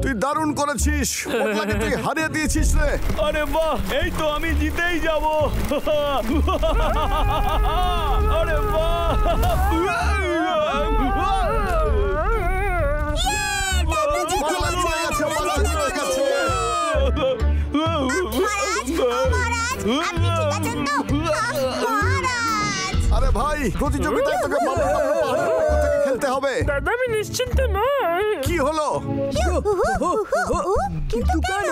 তুই দারুণ করেছিস, তুই হারিয়ে দিয়েছিস রে। আরে বাহ, এই তো আমি জিতেই যাব। আরে বাহ, আরে ভাই, প্রতিযোগিতায় তোকে খেলতে হবে। দাদা আমি নিশ্চিন্ত নই। কি হলো? কিন্তু কেন?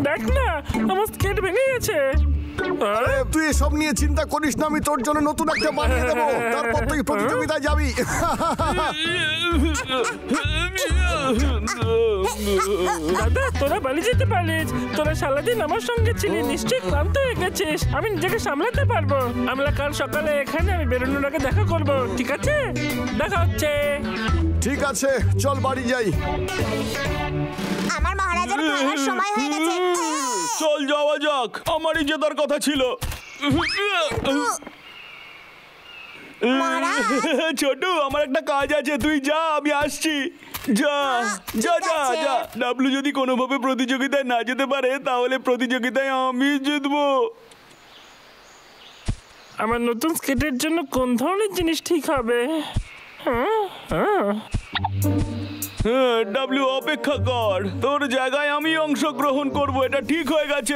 দেখ না, আমার স্কেট ভেঙে গেছে। আরে তুই এসব নিয়ে চিন্তা করিস না, আমি তোর জন্য নতুন একটা বানিয়ে দেবো, তারপর তুই প্রতিযোগিতায় যাবি। দাদা তোরা বালি যেতে পারিস, তোরা সারাদিন আমার সঙ্গে ছিলি, নিশ্চয়ই ক্লান্ত হয়ে গেছিস। আমি নিজেকে সামলাতে পারবো। আমরা কাল সকালে এখানে আমি বেরোনোর আগে দেখা করবো, ঠিক আছে? দেখা হচ্ছে। ঠিক আছে, চল বাড়ি যাই। আমার মহারাজের খেলার সময় হয়ে গেছে। চল যাওয়া যাক, আমারই জেতার কথা ছিল। ছোটু, আমার একটা কাজ আছে, তুই যা, আমি আসছি। যা যা যা যা। ডাবলু যদি কোনোভাবে প্রতিযোগিতায় না যেতে পারে তাহলে প্রতিযোগিতায় আমি জিতবো। আমার নতুন স্কেটের জন্য কোন ধরনের জিনিস ঠিক হবে? ডাবলু অপেক্ষা কর, তোর জায়গায় আমি অংশগ্রহণ করব, এটা ঠিক হয়ে গেছে।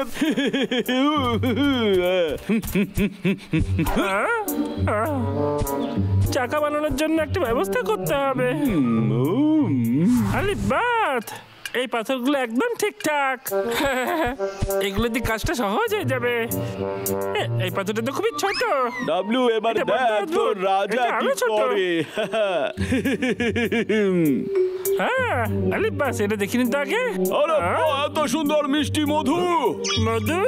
চাকা বানানোর জন্য একটা ব্যবস্থা করতে হবে। আরে বাত, এই পাথরগুলো একদম ঠিকঠাক। এগুলো দিয়ে কাজটা সহজ হয়ে যাবে। এই পাথরটা তো খুবই ছোট। ডাবলু, এবার দেখ তোর রাজা কি করে। হ্যাঁ, আরে বাস, এটা দেখিনি তো আগে। আরে এত সুন্দর মিষ্টি মধু। মধু?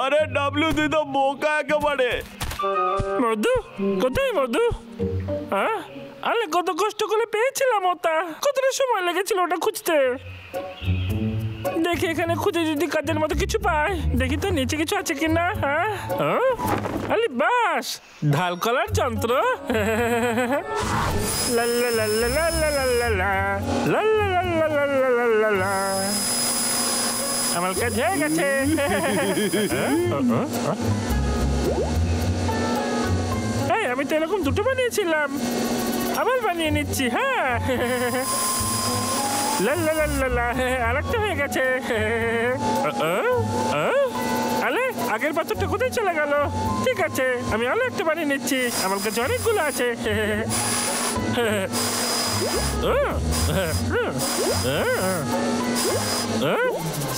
আরে ডাবলু, তুই তো বোকা একেবারে। মধু? কোথায় মধু? হ্যাঁ, আরে কত কষ্ট করে পেয়েছিলাম ওটা, কতটা সময় লেগেছিল ওটা খুঁজতে। দেখি এখানে খুঁজে যদি কাজের মতো কিছু পাই, দেখি তো নিচে কিছু আছে কিনা। হ্যাঁ, আরে বাস, ঢাল কলার যন্ত্র। লাল্লা লাল্লা লাল্লা লাল্লা লাল্লা লাল্লা লাল্লা লাল্লা লা। আমার কাজ হয়ে গেছে। আমি তো এরকম দুটো বানিয়েছিলাম, আবার বানিয়ে নিচ্ছি। হ্যাঁ, লাল্লা লাল্লা লা, আরেকটা হয়ে গেছে। আলে, আগের পাথরটা কোথায় চলে গেল? ঠিক আছে, আমি আরো একটা বানিয়ে নিচ্ছি, আমার কাছে অনেকগুলো আছে।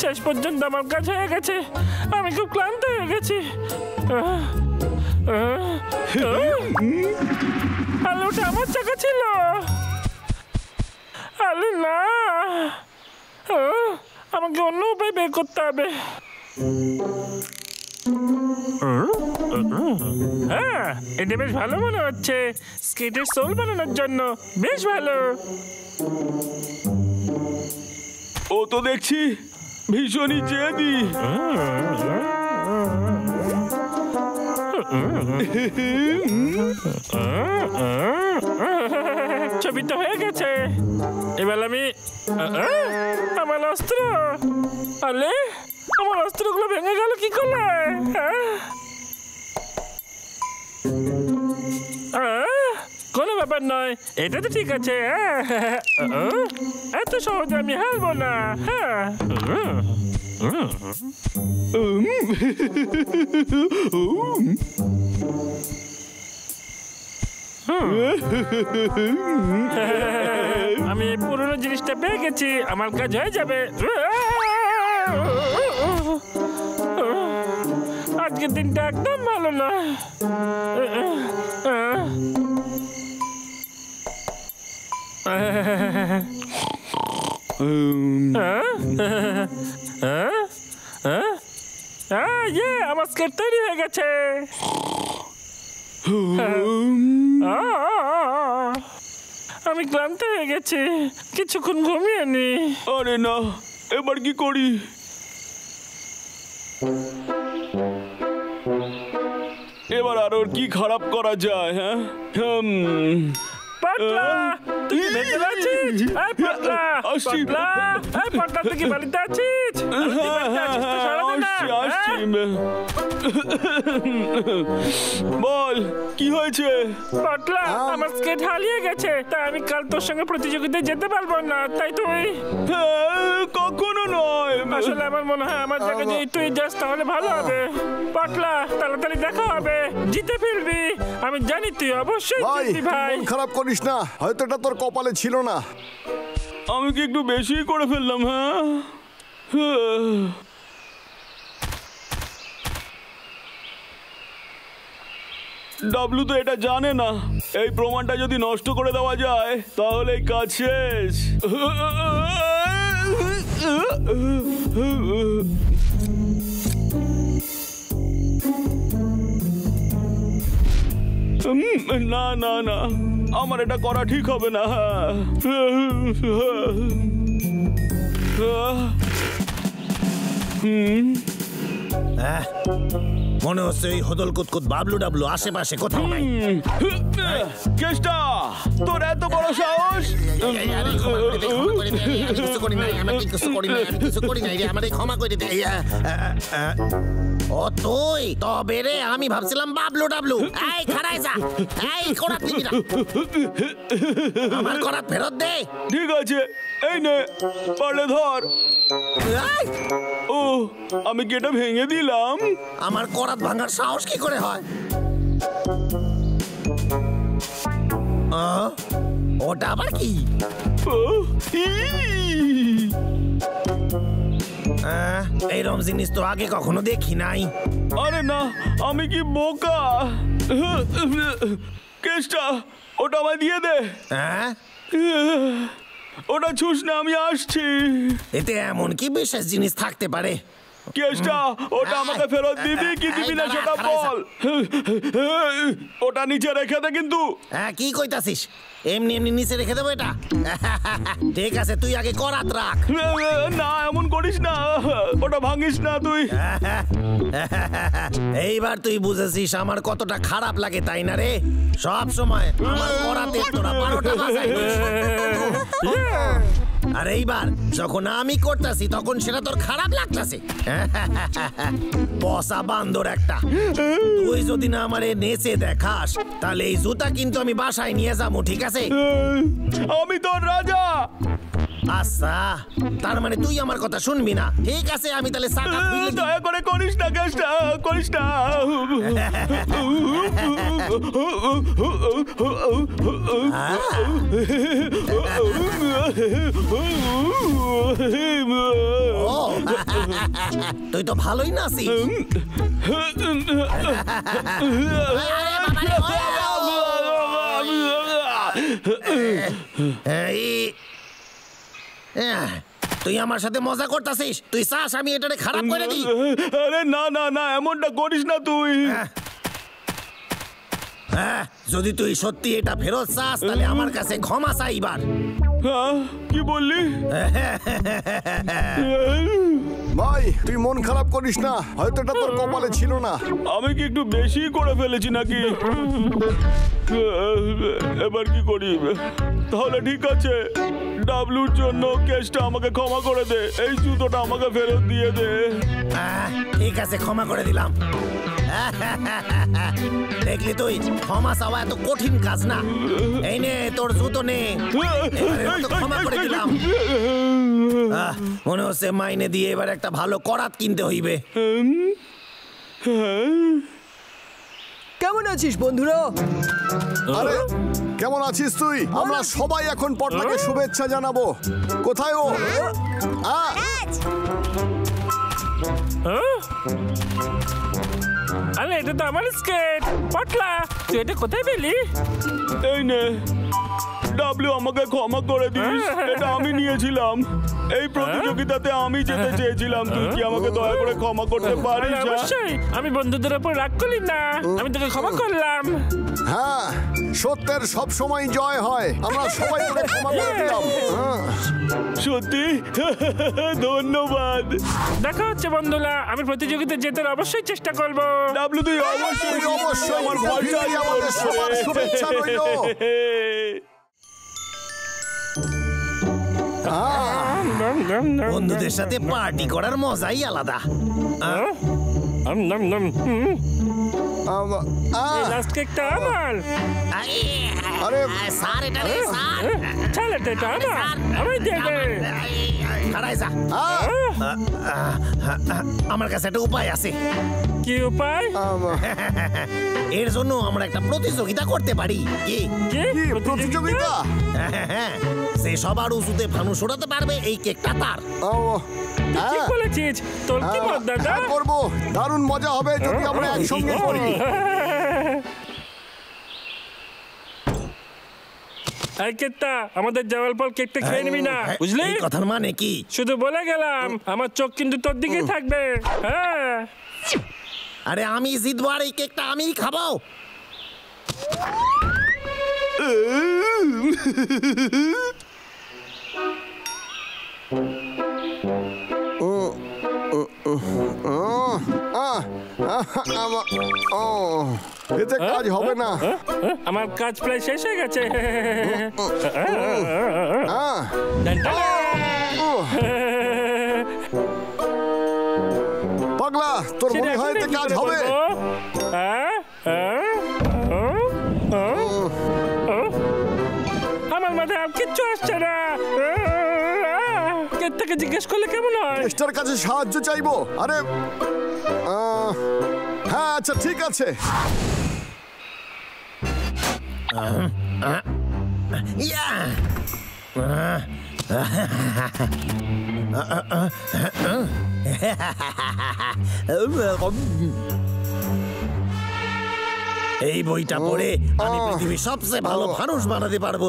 শেষ পর্যন্ত আমার কাজ হয়ে গেছে, আমি খুব ক্লান্ত হয়ে গেছি। আলে, ওটা আমার চাকা ছিল। আলে না, আমাকে অন্য উপায় বের করতে হবে। হ্যাঁ, এটা বেশ ভালো মনে হচ্ছে, স্কেটের সোল বানানোর জন্য বেশ ভালো। ও তো দেখছি ভীষণই জেদি। ছবি তো হয়ে গেছে, এবার আমি আমার অস্ত্র। আলে, আমার অস্ত্রগুলো ভেঙে গেল কি করে? কোনো ব্যাপার নয়, এটা তো ঠিক আছে। এত সহজে আমি হারবো না। আমি এই পুরোনো জিনিসটা পেয়ে গেছি, আমার কাজ হয়ে যাবে। আজকের দিনটা একদম ভালো না। আমার স্কেট তৈরি হয়ে গেছে। আমি ক্লান্ত হয়ে গেছি, কিছুক্ষণ ঘুমিয়ে নি। আরে না, এবার কি করি? এবার আর ওর কি খারাপ করা যায়? হ্যাঁ, পটলা তুই কি ভেতরে আছিস? এই পটলা আসছি। পটলা এই পটলা তুই কি বাড়িতে আছিস? তুই বাড়িতে আছিস তো সাড়া দে না, আসছি। হ্যাঁ? বল কি হয়েছে? পটলা আমার স্কেট হারিয়ে গেছে, তাই আমি কাল তোর সঙ্গে প্রতিযোগিতায় যেতে পারবো না, তাই তুই কখনো নয়। আসলে আমার মনে হয় আমার জায়গায় যদি তুই যাস তাহলে ভালো হবে। পটলা তাড়াতাড়ি দেখা হবে, জিতে ফিরবি, আমি জানি তুই অবশ্যই ভাই জিতবি ভাই। মন খারাপ করিস না, হয়তো এটা তোর কপালে ছিল না। আমি কি একটু বেশি করে ফেললাম? হ্যাঁ ডাবলু তো এটা জানে না। এই প্রমাণটা যদি নষ্ট করে দেওয়া যায় তাহলে এই কাজ শেষ। না না না, আমার এটা করা ঠিক হবে না। মনে হচ্ছে ওই হদল কুতকুত বাবলু ডাবলু আশেপাশে কোথাও নাই। কেষ্টা, তোর এত বড় সাহস! আরে ক্ষমা করে দে, ক্ষমা করে দে, আমি কিছু করি নাই, আমি কিছু করি নাই, আমি কিছু করি নাই রে, আমারে ক্ষমা করে দে। ও তুই তবে রে, আমি ভাবছিলাম বাবলু ডাবলু। এই খাড়াই যা, এই করাত দিবি না, আমার করাত ফেরত দে। ঠিক আছে, এই নে, পারলে ধর। এই, ও, আমি কি এটা ভেঙে দিলাম? আমার করাত ভাঙার সাহস কি করে হয়? ওটা আবার কি? ও, ই! এইরকম জিনিস তো আগে কখনো দেখি নাই। আরে না, আমি কি বোকা! কেষ্টা, ওটা আমায় দিয়ে দে। হ্যাঁ, ওটা ছুস না, আমি আসছি। এতে এমন কি বিশেষ জিনিস থাকতে পারে? কেষ্টা, ওটা আমাকে ফেরত দিবি কি দিবি না সেটা বল। ওটা নিচে রেখে দে কিন্তু। হ্যাঁ, কি কইতাছিস? এমনি এমনি নিচে রেখে দেবো এটা? ঠিক আছে, তুই আগে করাত রাখ। না, এমন করিস না, ওটা ভাঙিস না তুই। এইবার তুই বুঝেছিস আমার কতটা খারাপ লাগে, তাই না রে? সব সময় আমার করাতে তোরা 12টা বাজাইছিস। আর এইবার যখন আমি করতেছি তখন সেটা তোর খারাপ লাগতেছে। বসা বান্দর একটা, তুই যদি না আমারে নেচে দেখাস তাহলে এই জুতা কিন্তু আমি বাসায় নিয়ে যাবো, ঠিক আছে? আমি তোর রাজা। আচ্ছা, তার মানে তুই আমার কথা শুনবি না? ঠিক আছে, আমি তাহলে চাকা খুলে দিই। দয়া করে করিস না কেষ্টা, করিস না। ও, তুই তো ভালোই নাচিস। তুই আমার সাথে মজা করতেছিস? তুই চাস আমি এটারে খারাপ করে দিই? আরে না না না, এমনটা করিস না তুই। হ্যাঁ, যদি তুই সত্যি এটা ফেরত চাস তাহলে আমার কাছে ক্ষমা চাইবার। হ্যাঁ, কি বললি? ভাই তুই মন খারাপ করিস না, হয়তো এটা তোর কপালে ছিল না। আমি কি একটু বেশি করে ফেলেছি নাকি? এবার কি করি? তাহলে ঠিক আছে, ডাবলুর জন্য কেসটা আমাকে ক্ষমা করে দে, এই জুতোটা আমাকে ফেরত দিয়ে দে। ঠিক আছে, ক্ষমা করে দিলাম। দেখলি তুই, ক্ষমা চাওয়া এত কঠিন কাজ না। এই নে তোর জুতো নে, এবারের মতো ক্ষমা করে দিলাম। মনে হচ্ছে মাইনে দিয়ে এবার একটা ভালো করাত কিনতে হইবে। কেমন আছিস বন্ধুরা? আরে কেমন আছিস তুই? আমরা সবাই এখন পটলাকে শুভেচ্ছা জানাবো। কোথায় ও? আরে এটা তো আমার স্কেট। পটলা তুই এটা কোথায় পেলি? এই নে, ডাবলু আমাকে ক্ষমা করে দিস, এটা আমি নিয়েছিলাম। এই প্রতিযোগিতাতে আমি যেতে চেয়েছিলাম, তুই কি আমাকে দয়া করে ক্ষমা করতে পারিস? অবশ্যই, আমি বন্ধুদের উপর রাগ করি না, আমি তোকে ক্ষমা করলাম। হ্যাঁ, সত্যের সব সময় জয় হয়। আমরা সবাই তোকে ক্ষমা করে দিলাম। হ্যাঁ। সত্যি ধন্যবাদ দেখা হচ্ছে বন্ধুরা, আমি প্রতিযোগিতায় জেতার অবশ্যই চেষ্টা করব। ডাবলু, তুই অবশ্যই অবশ্যই আমার ভরসা আছে। আমাদের সবার শুভেচ্ছা রইল। বন্ধুদের সাথে পার্টি করার মজাই আলাদা। লাস্ট কেকটা আমার। আরে স্যার, এটা রে স্যার। চল, এটা আমার, আমি দেবে। খাড়াই যা। আমার কাছে একটা উপায় আছে। কি উপায়? এর জন্য আমরা একটা প্রতিযোগিতা করতে পারি। কি কি প্রতিযোগিতা? সে সবার উঁচুতে ফানুস ওড়াতে পারবে, এই কেকটা তার। ঠিক বলেছিস, তোর কি মত দাদা? করবো, দারুণ মজা হবে যদি আমরা একসঙ্গে করি। এই কেকটা আমাদের যাওয়ার পর কেকটা খেয়ে নিবি না, বুঝলি? এই কথার মানে কি? শুধু বলে গেলাম, আমার চোখ কিন্তু তোর দিকেই থাকবে। হ্যাঁ, আরে আমি জিতবো আর এই কেকটা আমিই খাবো। এতে কাজ হবে না। আমার কাজ প্রায় শেষ হয়ে গেছে। পাগলা, তোর মনে হয় এতে কাজ হবে? আমার মাথায় আর কিচ্ছু আসছে না। থেকে জিজ্ঞেস করলে কেমন হয়? মিস্টার কাছে সাহায্য চাইবো। আরে হ্যাঁ, আচ্ছা ঠিক আছে। এই বইটা পড়ে আমি পৃথিবীর সবচেয়ে ভালো ফানুস বানাতে পারবো।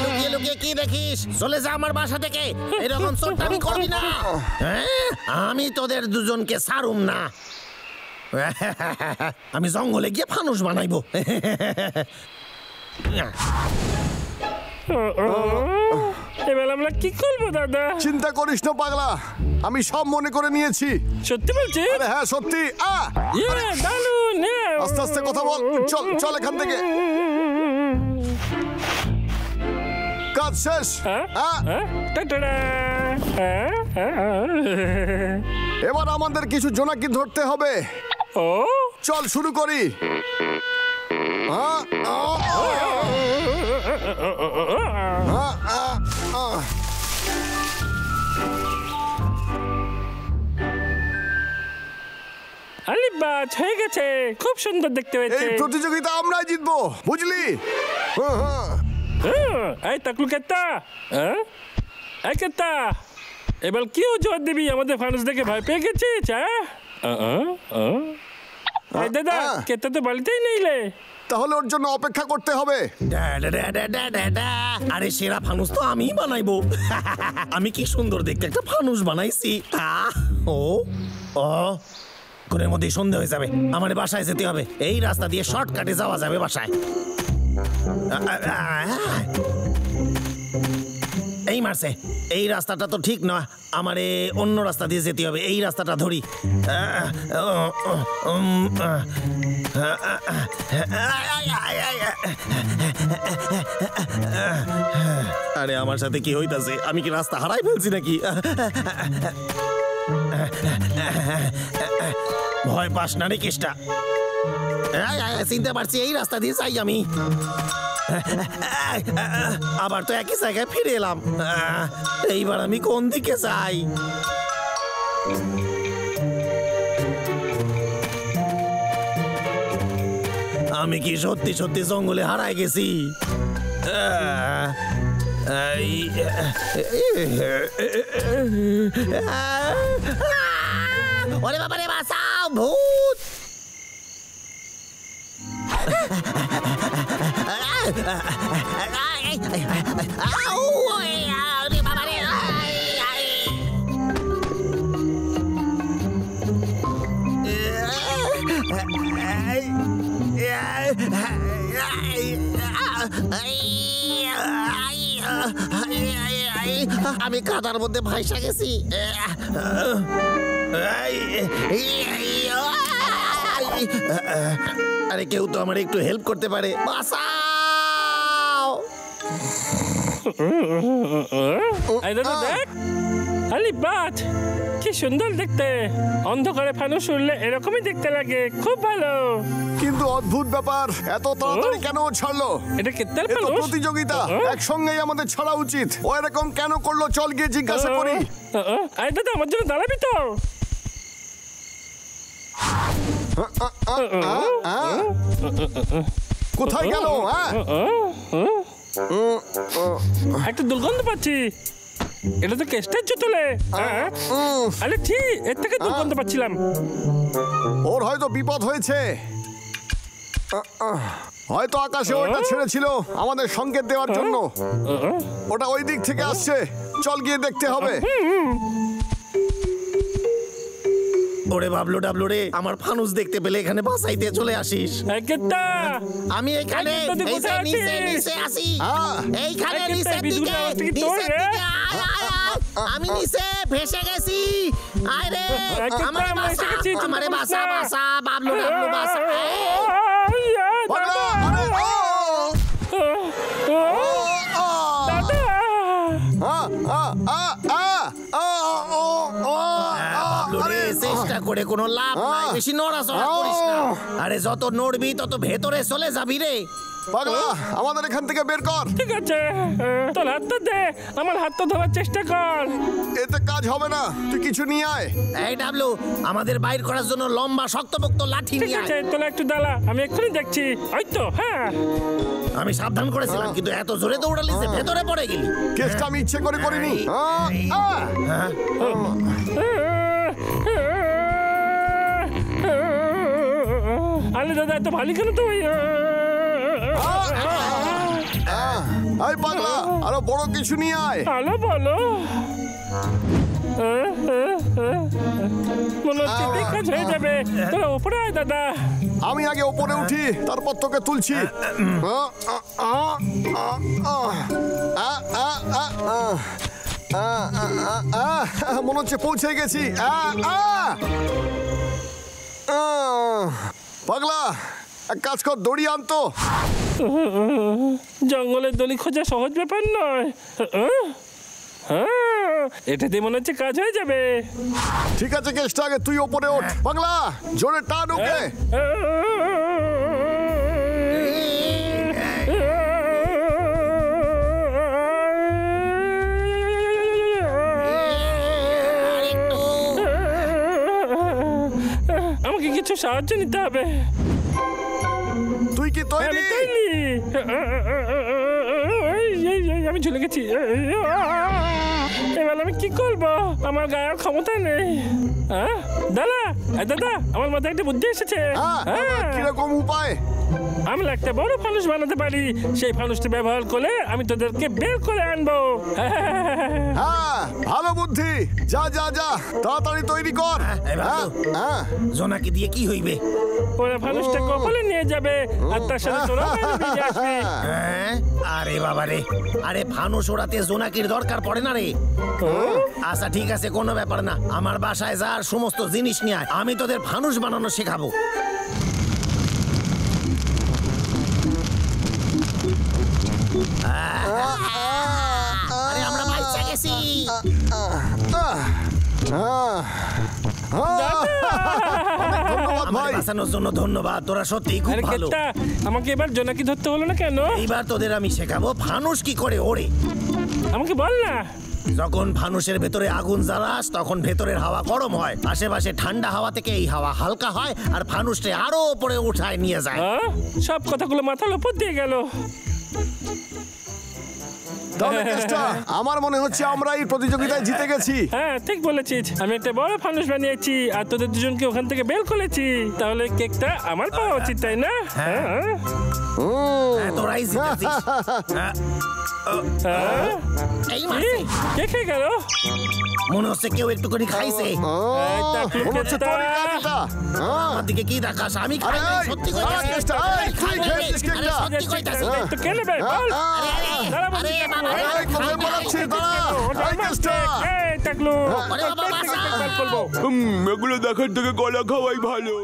লুকিয়ে লুকিয়ে কি দেখিস? চলে যা আমার বাসা থেকে। এরকম চোট্টামি করবি না। আমি তোদের দুজনকে ছাড়ুম না। আমি জঙ্গলে গিয়ে ফানুস বানাইবো। এবার আমরা কি করবো দাদা? চিন্তা করিস না পাগলা, আমি সব মনে করে নিয়েছি। সত্যি বলছিস? আরে হ্যাঁ, সত্যি। দারুণ। আস্তে আস্তে কথা বল। চল চল এখান থেকে। কাজ শেষ। এবার আমাদের কিছু জোনাকি ধরতে হবে। ও চল শুরু করি। আলিবাজ হয়ে গেছে, খুব সুন্দর দেখতে হয়েছে। এই প্রতিযোগিতা আমরাই জিতবো, বুঝলি? এই তাকলু কেত্তা, এই কেত্তা, এবার কি জোর দিবি? আমাদের ফানুস দেখে ভয় পেয়ে গেছিস? দাদা, কেত্তা তো বাড়িতেই নেইলে। তাহলে ওর জন্য অপেক্ষা করতে হবে। আরে সেরা ফানুস তো আমিই বানাইবো। আমি কি সুন্দর দেখতে একটা ফানুস বানাইছি। কোনের মধ্যে সন্ধে হয়ে যাবে, আমার বাসায় যেতে হবে। এই রাস্তা দিয়ে শর্টকাটে যাওয়া যাবে বাসায়। এই মারছে, এই রাস্তাটা তো ঠিক নয়, আমারে অন্য রাস্তা দিয়ে যেতে হবে। এই রাস্তাটা ধরি। আরে আমার সাথে কি হইতাছে? আমি কি রাস্তা হারাই ফেলছি নাকি? ভয় পাস না রে কেষ্টা, চিনতে পারছি এই রাস্তা দিয়ে যাই আমি। আবার তো একই জায়গায় ফিরে এলাম। এইবার আমি কোন দিকে যাই? আমি কি সত্যি সত্যি জঙ্গলে হারাই গেছি? ওরে বাবারে, বাঁচাও, ভূত! আউ, আরে বাবা রে, আমি কাদার মধ্যে ভাইসা গেছি। আরে কেউ তো আমার একটু হেল্প করতে পারে, বাঁচাও। এই দাদা দেখ, আলি বাজ, কি সুন্দর দেখতে। অন্ধকারে ফানুস উড়লে এরকমই দেখতে লাগে, খুব ভালো। কিন্তু অদ্ভুত ব্যাপার, এত তাড়াতাড়ি কেন ও ছাড়লো? এটা কেত্তার এ তো ফানুস? প্রতিযোগিতা, একসঙ্গেই আমাদের ছাড়া উচিত। ও এরকম কেন করলো? চল গিয়ে জিজ্ঞাসা করি। এই দাদা আমার জন্য দাঁড়াবি তো? কোথায় গেল? একটা দুর্গন্ধ পাচ্ছি। এটা তো কেস্টের জুতোলে। আরে ঠিক, এর থেকে দুর্গন্ধ পাচ্ছিলাম। ওর হয়তো বিপদ হয়েছে। হয়তো আকাশে ওটা ছেড়েছিল আমাদের সংকেত দেওয়ার জন্য। ওটা ওই দিক থেকে আসছে, চল গিয়ে দেখতে হবে। ওরে বাবলু ডাবলু রে, আমার ফানুস দেখতে পেলে এখানে বাসাইতে চলে আসিস। এই কেত্তা, আমি এখানে এই কেত্তা, তুই এই যে কোথায় আছিস? নিচে আসি। হ্যাঁ। এইখানে এই কেত্তা, নিচের বিদ্যুৎ দিকে, আওয়াজ থেকে তোর নিচের রে? দিকে, আয়, আয়, আয়। আমি নিচে ভেসে গেছি। আয় রে, এই কেত্তা, আমারে আমরা এসে বাসা, গেছি, চিন্তা আমারে করিস বাসা, না। বাসা, বাবলু ডাবলু বাসা। পাগলা, আরে, বাবলু রে, চেষ্টা করে কোনো লাভ নাই, বেশি নড়াচড়া করিস না। আরে যত নড়বি তত ভেতরে চলে যাবি রে। পাগলা, আমাদের এখান থেকে বের কর। ঠিক আছে, তোর হাতটা দে, আমার হাতটা ধরার চেষ্টা কর। এতে কাজ হবে না, তুই কিছু নিয়ে আয়। এই ডাবলু, আমাদের বাইর করার জন্য লম্বা শক্তপোক্ত লাঠি ঠিক নিয়ে আছে, আয়। তোলা একটু দাঁড়া, আমি এক্ষুনি দেখছি। ওই তো, হ্যাঁ। আমি সাবধান করেছিলাম, কিন্তু এত জোরে দৌড়ালি যে ভেতরে পড়ে গেলি। কেসটা আমি ইচ্ছে করে করিনি। আরে দাদা, এত ভালো কেন তুই? এই পাগলা, আরো বড় কিছু নিয়ে আয়। ভালো বলো। মনে হচ্ছে ঠিক কাজ হয়ে যাবে। তোরা উপরে আয় দাদা। আমি আগে ওপরে উঠি, তারপর তোকে তুলছি। মনে হচ্ছে পৌঁছে গেছি। পাগলা, এক কাজ কর, দড়ি আনতো। জঙ্গলের দড়ি খোঁজা সহজ ব্যাপার নয়। এটাতে মনে হচ্ছে কাজ হয়ে যাবে। ঠিক আছে, কেসটা আগে তুই ওপরে ওঠ। পাগলা, জোরে টান ওকে। আমাকে কিছু সাহায্য নিতে হবে। তুই কি আমি তৈরি? তৈরি। আমি ঝুলে গেছি। এবার আমি কি করবো? আমার গায়ে আর ক্ষমতা নেই। দাদা, দাদা, আমার মাথায় একটা বুদ্ধি এসেছে। কিরকম উপায়? আমি একটা বড় ফানুস বানাতে পারি। সেই ফানুসটা ব্যবহার করে আমি তোদেরকে বের করে আনবো। হ্যাঁ, ভালো বুদ্ধি। যা যা যা, তাড়াতাড়ি তৈরি কর। এই বাবলু, জোনাকি দিয়ে কি হইবে? ওরা ফানুসটা কপালে নিয়ে যাবে, আর তার সাথে তোরা বাইরে বেরিয়ে আসবি। আরে বাবা রে, আরে ফানুস ওড়াতে জোনাকির দরকার পড়ে না রে। আচ্ছা ঠিক আছে, কোনো ব্যাপার না। আমার বাসায় যা, আর সমস্ত জিনিস নিয়ে আয়, আমি তোদের ফানুস বানানো শেখাবো। আরে আমরা বাইচা গেছি। ধন্যবাদ ভাই। আমাদের বাঁচানোর জন্য ধন্যবাদ, তোরা সত্যি খুব আরে ভালো। কেত্তা, আমাকে এবার জোনাকি ধরতে হলো না কেন? এইবার তোদের আমি শেখাবো ফানুস কি করে ওড়ে। আমাকে বল না। যখন ফানুসের ভেতরে আগুন জ্বালাস, তখন ভেতরের হাওয়া গরম হয়, আশেপাশে ঠান্ডা হাওয়া থেকে এই হাওয়া হালকা হয়, আর ফানুসটা আরো উপরে উঠায় নিয়ে যায়। সব কথাগুলো মাথার উপর দিয়ে গেল। তাহলে কেসটা, আমার মনে হচ্ছে আমরা এই প্রতিযোগিতায় জিতে গেছি। হ্যাঁ ঠিক বলেছিস, আমি একটা বড় ফানুস বানিয়েছি আর তোদের দুজনকে ওখান থেকে বের করেছি, তাহলে কেকটা আমার পাওয়া উচিত তাই না? হ্যাঁ তোরাই জিতেছিস। এই মাসে কে খেয়ে গেল? মনে হচ্ছে কেউ একটু করে খাইছে। এই টাকলু মনে হচ্ছে কেকটা। তোরই কাজ এটা। আমার দিকে কি দেখাস? আমি খাই নাই, আরে, সত্যি আরে, কইতাছি। কেসটা, এই, তুই খেয়েছিস কেকটা। সত্যি কইতাছি। তো কে নেবে বল? দাঁড়া বলছি, আরে টাকলু। বাবা, এই, কোথায় পালাচ্ছিস? দাঁড়া। ওটা এই আমার কেসটা। কেক। এই টাকলু, ওরে বাবা, তোর কেক থেকে কেক বার করবো। এগুলো দেখার থেকে কলা খাওয়াই ভালো।